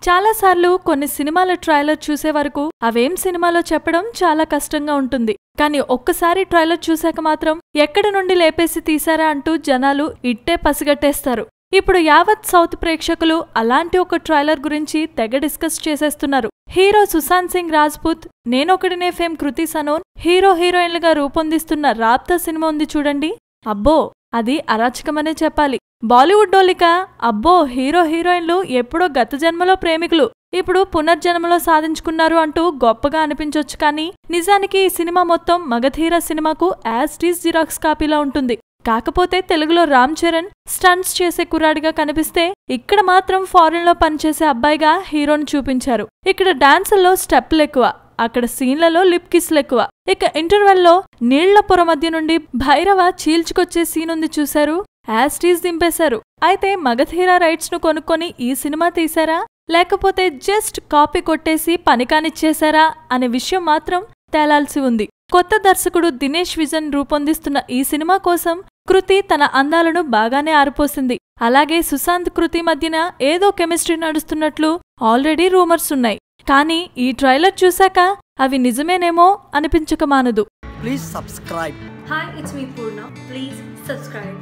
చాలాసార్లు కొన్ని సినిమాల ట్రైలర్ చూసే వరకు అవేం సినిమాలో చెప్పడం చాలా కష్టంగా ఉంటుంది. కానీ ఒక్కసారి ట్రైలర్ చూశాక మాత్రం ఎక్కడి నుండి లేపేసి తీశారా అంటూ జనాలు ఇట్టే పసిగట్టేస్తారు. ఇప్పుడు యావత్ సౌత్ ప్రేక్షకులు అలాంటి ఒక ట్రైలర్ గురించి తెగ డిస్కస్ చేసేస్తున్నారు. హీరో సుశాంత్ సింగ్ రాజ్పుత్, నేనొకడినే ఫేమ్ కృతి సనోన్ హీరో హీరోయిన్లుగా రూపొందిస్తున్న రాబ్తా సినిమా ఉంది చూడండి. అబ్బో, అది అరాచకమనే చెప్పాలి. బాలీవుడ్ డోలిక అబ్బో, హీరో హీరోయిన్లు ఎప్పుడో గత జన్మలో ప్రేమికులు ఇప్పుడు పునర్జన్మలో సాధించుకున్నారు అంటూ గొప్పగా అనిపించొచ్చు. కానీ నిజానికి ఈ సినిమా మొత్తం మగధీర సినిమాకు యాజ్ టీజ్ జిరాక్స్ కాపీలా ఉంటుంది. కాకపోతే తెలుగులో రామ్ చరణ్ స్టంట్స్ చేసే కుర్రాడిగా కనిపిస్తే ఇక్కడ మాత్రం ఫారెన్ లో పనిచేసే అబ్బాయిగా హీరోని చూపించారు. ఇక్కడ డాన్సుల్లో స్టెప్లు ఎక్కువ, అక్కడ సీన్లలో లిప్ కిస్లు ఎక్కువ. ఇక ఇంటర్వెల్లో నీళ్ల పొర మధ్య నుండి భైరవ చీల్చుకొచ్చే సీన్ ఉంది చూశారు, యాజ్ టీజ్ దింపేశారు. అయితే మగధీర రైట్స్ ను కొనుక్కొని ఈ సినిమా తీశారా, లేకపోతే జస్ట్ కాపీ కొట్టేసి పనికానిచ్చేశారా అనే విషయం మాత్రం తేలాల్సి ఉంది. కొత్త దర్శకుడు దినేష్ విజన్ రూపొందిస్తున్న ఈ సినిమా కోసం కృతి తన అందాలను బాగానే ఆరిపోసింది. అలాగే సుశాంత్ కృతి మధ్యన ఏదో కెమిస్ట్రీ నడుస్తున్నట్లు ఆల్రెడీ రూమర్స్ ఉన్నాయి. కానీ ఈ ట్రైలర్ చూశాక అవి నిజమేనేమో అనిపించక మానదు. Please subscribe. Hi, it's me Purna. Please subscribe.